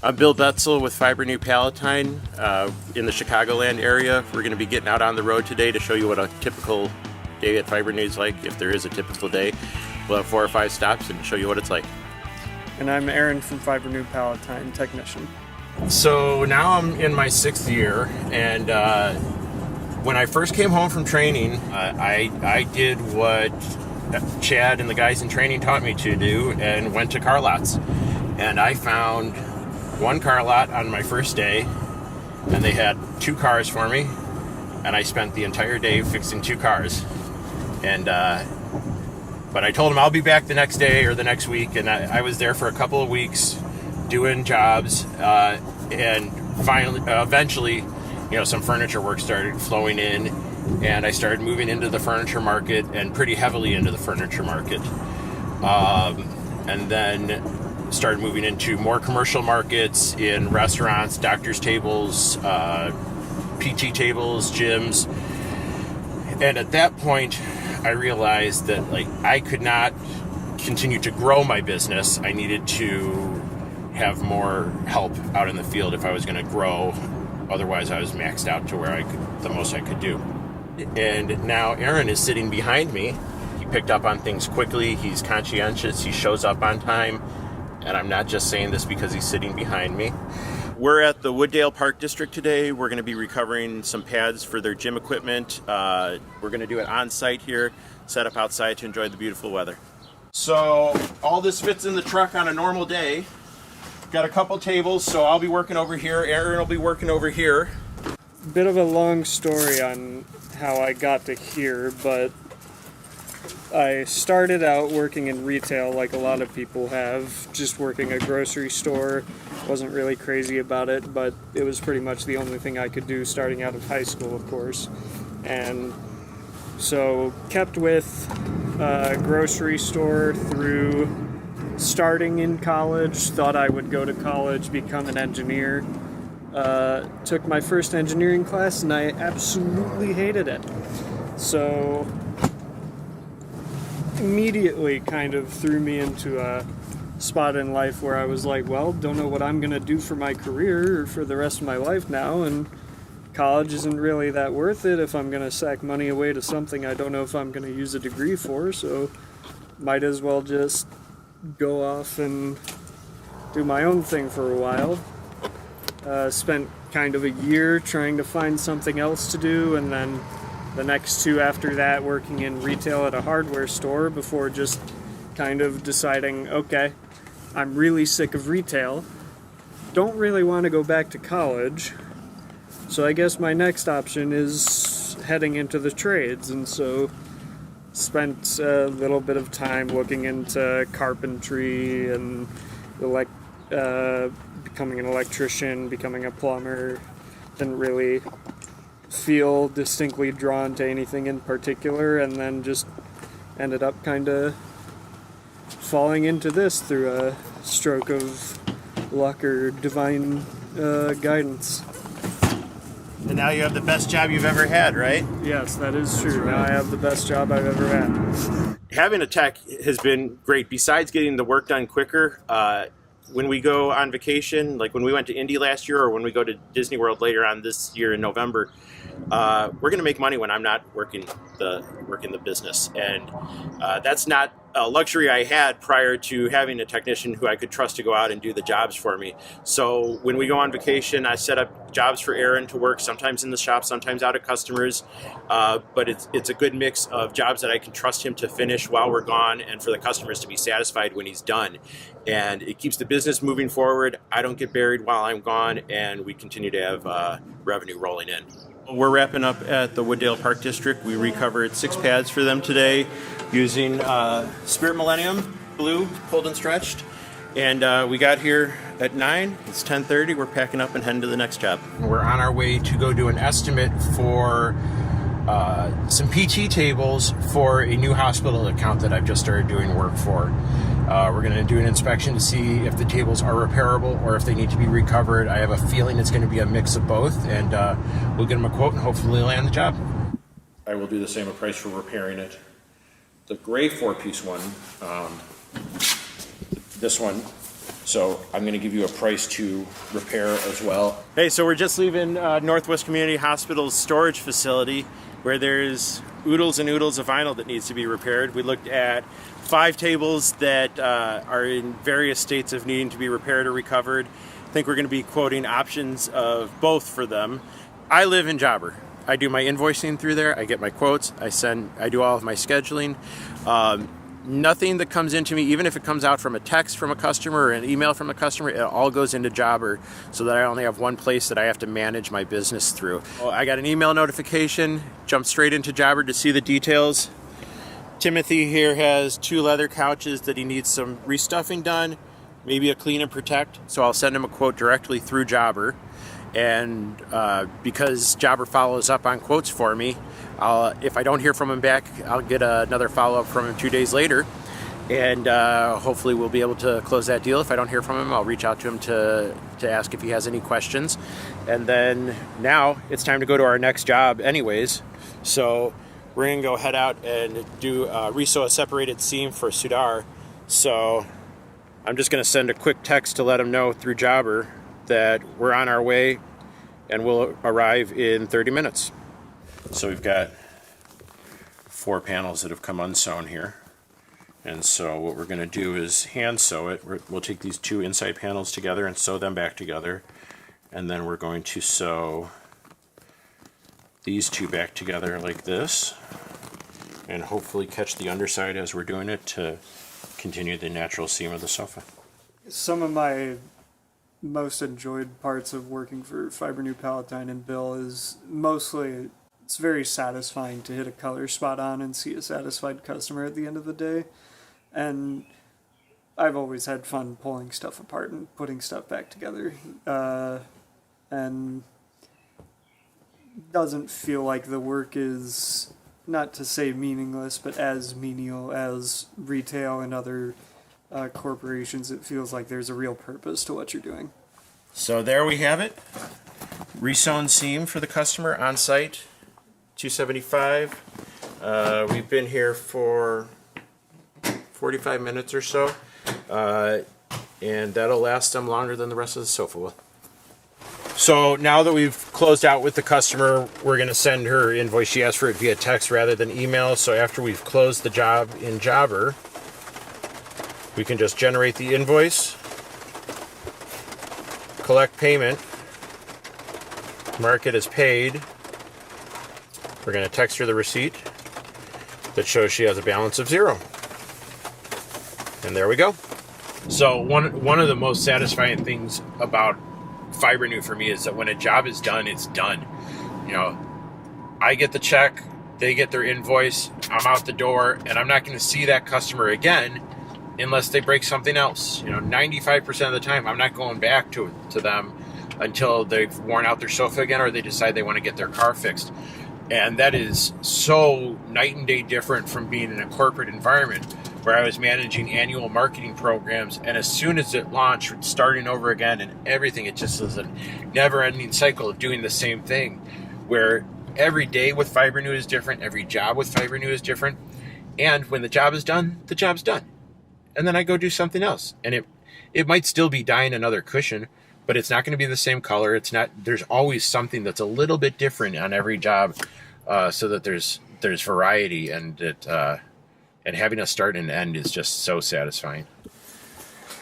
I'm Bill Bedsole with Fibrenew Palatine in the Chicagoland area. We're going to be getting out on the road today to show you what a typical day at Fibrenew is like, if there is a typical day. We'll have 4 or 5 stops and show you what it's like. And I'm Aaron from Fibrenew Palatine Technician. So now I'm in my 6th year, and when I first came home from training, I did what Chad and the guys in training taught me to do and went to car lots. And I found one car lot on my first day, and they had 2 cars for me, and I spent the entire day fixing 2 cars. And but I told them I'll be back the next day or the next week, and I was there for a couple of weeks doing jobs, and eventually, some furniture work started flowing in, and I started moving into the furniture market, and pretty heavily into the furniture market, and then started moving into more commercial markets in restaurants, doctor's tables, PT tables, gyms. And at that point, I realized that I could not continue to grow my business. I needed to have more help out in the field if I was going to grow. Otherwise, I was maxed out to where the most I could do. And now Aaron is sitting behind me. He picked up on things quickly. He's conscientious. He shows up on time. And I'm not just saying this because he's sitting behind me. We're at the Wooddale Park District today. We're going to be recovering some pads for their gym equipment. We're going to do it on site here, set up outside to enjoy the beautiful weather. So all this fits in the truck on a normal day. Got a couple tables, so I'll be working over here. Aaron will be working over here. Bit of a long story on how I got to here, but I started out working in retail like a lot of people have, just working a grocery store. Wasn't really crazy about it, but it was pretty much the only thing I could do starting out of high school, of course. And so kept with a grocery store through starting in college, thought I would go to college, become an engineer. Took my first engineering class and I absolutely hated it. So immediately kind of threw me into a spot in life where I was like, well, don't know what I'm going to do for my career or for the rest of my life now, and college isn't really that worth it if I'm going to sack money away to something I don't know if I'm going to use a degree for, so might as well just go off and do my own thing for a while. Spent kind of a year trying to find something else to do, and then the next 2 after that working in retail at a hardware store before just kind of deciding, okay, I'm really sick of retail, don't really want to go back to college, so I guess my next option is heading into the trades. And so spent a little bit of time looking into carpentry and becoming an electrician, becoming a plumber. Didn't really feel distinctly drawn to anything in particular, and then just ended up kind of falling into this through a stroke of luck or divine guidance. And now you have the best job you've ever had, right? Yes, that is true. Now I have the best job I've ever had. Having a tech has been great. Besides getting the work done quicker, when we go on vacation, like when we went to Indy last year or when we go to Disney World later on this year in November, we're going to make money when I'm not working the business. And that's not a luxury I had prior to having a technician who I could trust to go out and do the jobs for me. So when we go on vacation, I set up jobs for Aaron to work, sometimes in the shop, sometimes out at customers. But it's a good mix of jobs that I can trust him to finish while we're gone and for the customers to be satisfied when he's done. And it keeps the business moving forward. I don't get buried while I'm gone, and we continue to have revenue rolling in. We're wrapping up at the Wooddale Park District. We recovered 6 pads for them today using Spirit Millennium Blue, pulled and stretched. And we got here at 9. It's 10:30. We're packing up and heading to the next job. We're on our way to go do an estimate for some PT tables for a new hospital account that I've just started doing work for. We're going to do an inspection to see if the tables are repairable or if they need to be recovered. I have a feeling it's going to be a mix of both, and we'll get them a quote and hopefully land the job. I will do the same price for repairing it. The gray 4-piece one, this one, So I'm going to give you a price to repair as well. Hey, so we're just leaving Northwest Community Hospital's storage facility where there's oodles and oodles of vinyl that needs to be repaired. We looked at 5 tables that are in various states of needing to be repaired or recovered. I think we're going to be quoting options of both for them. I live in Jobber. I do my invoicing through there. I get my quotes. I do all of my scheduling. Nothing that comes into me, even if it comes out from a text from a customer or an email from a customer, it all goes into Jobber so that I only have one place that I have to manage my business through. Well, I got an email notification, jumped straight into Jobber to see the details. Timothy here has 2 leather couches that he needs some restuffing done, maybe a clean and protect, so I'll send him a quote directly through Jobber. And because Jobber follows up on quotes for me, if I don't hear from him back, I'll get another follow-up from him 2 days later, and hopefully we'll be able to close that deal. If I don't hear from him, I'll reach out to him to ask if he has any questions. And then now it's time to go to our next job anyways, so we're going to go head out and do resew a separated seam for Sudar. So I'm just going to send a quick text to let him know through Jobber that we're on our way and we'll arrive in 30 minutes. So we've got 4 panels that have come unsewn here. And so what we're going to do is hand sew it. We'll take these 2 inside panels together and sew them back together. And then we're going to sew these 2 back together like this. And hopefully catch the underside as we're doing it to continue the natural seam of the sofa. Some of my most enjoyed parts of working for Fibrenew Palatine and Bill is mostly it's very satisfying to hit a color spot on and see a satisfied customer at the end of the day. And I've always had fun pulling stuff apart and putting stuff back together. And doesn't feel like the work is, not to say meaningless, but as menial as retail and other corporations. It feels like there's a real purpose to what you're doing. So there we have it. Resewn seam for the customer on site, $275. We've been here for 45 minutes or so, and that'll last them longer than the rest of the sofa will. So now that we've closed out with the customer, we're going to send her invoice. She asked for it via text rather than email. So after we've closed the job in Jobber, we can just generate the invoice, collect payment, mark it as paid. We're going to text her the receipt that shows she has a balance of 0. And there we go. So one of the most satisfying things about Fibrenew for me is that when a job is done, it's done. You know, I get the check, they get their invoice, I'm out the door, and I'm not going to see that customer again unless they break something else. You know, 95% of the time, I'm not going back to them until they've worn out their sofa again or they decide they want to get their car fixed. And that is so night and day different from being in a corporate environment where I was managing annual marketing programs, and as soon as it launched, starting over again and everything, it just was a never-ending cycle of doing the same thing, where every day with Fibrenew is different, every job with Fibrenew is different, and when the job is done, the job's done. And then I go do something else, and it might still be dyeing another cushion, but it's not going to be the same color. It's not. There's always something that's a little bit different on every job, so that there's variety, and and having a start and end is just so satisfying.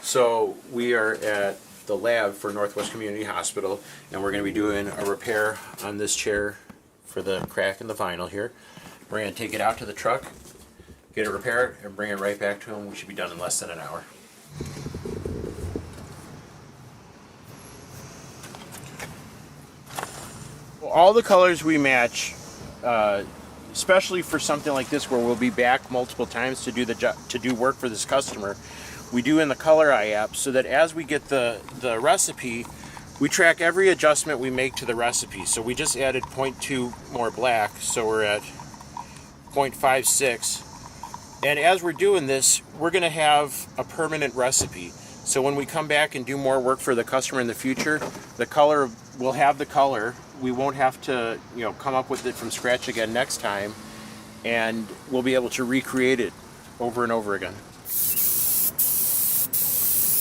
So we are at the lab for Northwest Community Hospital, and we're going to be doing a repair on this chair for the crack in the vinyl here. We're going to take it out to the truck, get it repaired, and bring it right back to them. We should be done in less than an hour. All the colors we match, especially for something like this where we'll be back multiple times to do work for this customer, we do in the Color Eye app, so that as we get the recipe, we track every adjustment we make to the recipe. So we just added 0.2 more black, so we're at 0.56. And as we're doing this, we're going to have a permanent recipe. So when we come back and do more work for the customer in the future, the color, we'll have the color. We won't have to, come up with it from scratch again next time, and we'll be able to recreate it over and over again.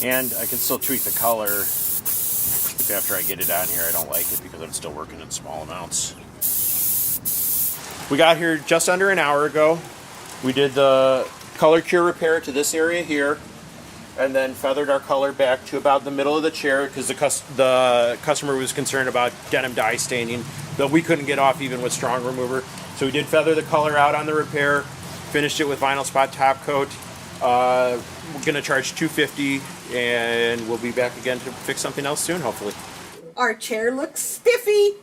And I can still tweak the color if after I get it on here I don't like it because I'm still working in small amounts. We got here just under an hour ago. We did the color cure repair to this area here, and then feathered our color back to about the middle of the chair because the customer was concerned about denim dye staining that we couldn't get off even with strong remover. So we did feather the color out on the repair, finished it with vinyl spot top coat. We're gonna charge $250, and we'll be back again to fix something else soon, hopefully. Our chair looks spiffy.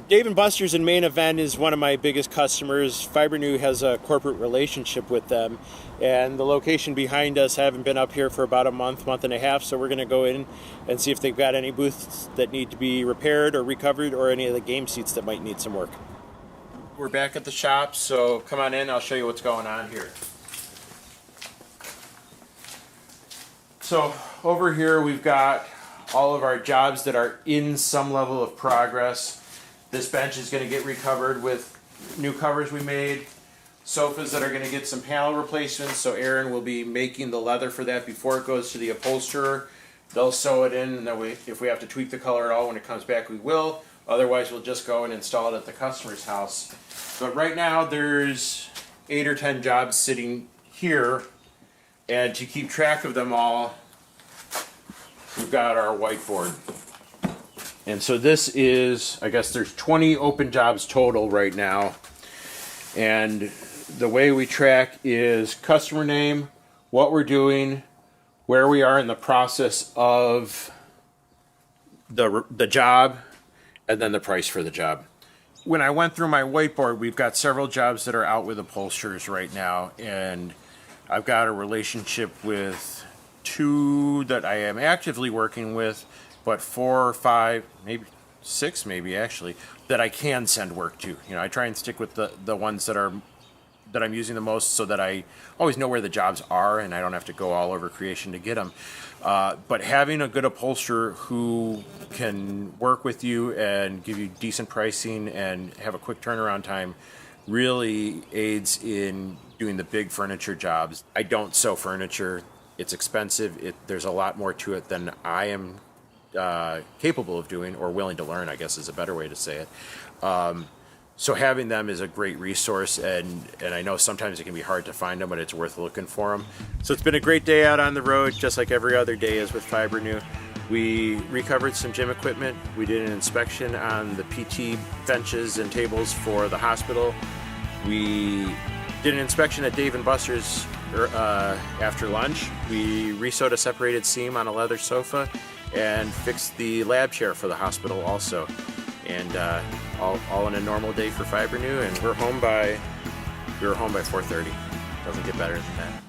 Dave & Buster's in Main Event is one of my biggest customers. Fibrenew has a corporate relationship with them, and the location behind us haven't been up here for about a month and a half, so we're going to go in and see if they've got any booths that need to be repaired or recovered or any of the game seats that might need some work. We're back at the shop, so come on in, I'll show you what's going on here. So over here we've got all of our jobs that are in some level of progress. This bench is going to get recovered with new covers we made, sofas that are going to get some panel replacements, so Aaron will be making the leather for that before it goes to the upholsterer. They'll sew it in, and then if we have to tweak the color at all when it comes back, we will. Otherwise, we'll just go and install it at the customer's house. But right now, there's 8 or 10 jobs sitting here, and to keep track of them all, we've got our whiteboard. And so this is, I guess there's 20 open jobs total right now. And the way we track is customer name, what we're doing, where we are in the process of the job, and then the price for the job. When I went through my whiteboard, we've got several jobs that are out with upholsterers right now. And I've got a relationship with 2 that I am actively working with, but 4 or 5, maybe 6 maybe actually, that I can send work to. You know, I try and stick with the ones that I'm using the most so that I always know where the jobs are and I don't have to go all over creation to get them. But having a good upholsterer who can work with you and give you decent pricing and have a quick turnaround time really aids in doing the big furniture jobs. I don't sew furniture. It's expensive. There's a lot more to it than I am capable of doing, or willing to learn, I guess is a better way to say it. So having them is a great resource, and I know sometimes it can be hard to find them, but it's worth looking for them. So it's been a great day out on the road, just like every other day is with Fibrenew. We recovered some gym equipment. We did an inspection on the PT benches and tables for the hospital. We did an inspection at Dave & Buster's after lunch. We resewed a separated seam on a leather sofa and fixed the lab chair for the hospital also. And all in a normal day for Fibrenew, and we were home by 4:30. Doesn't get better than that.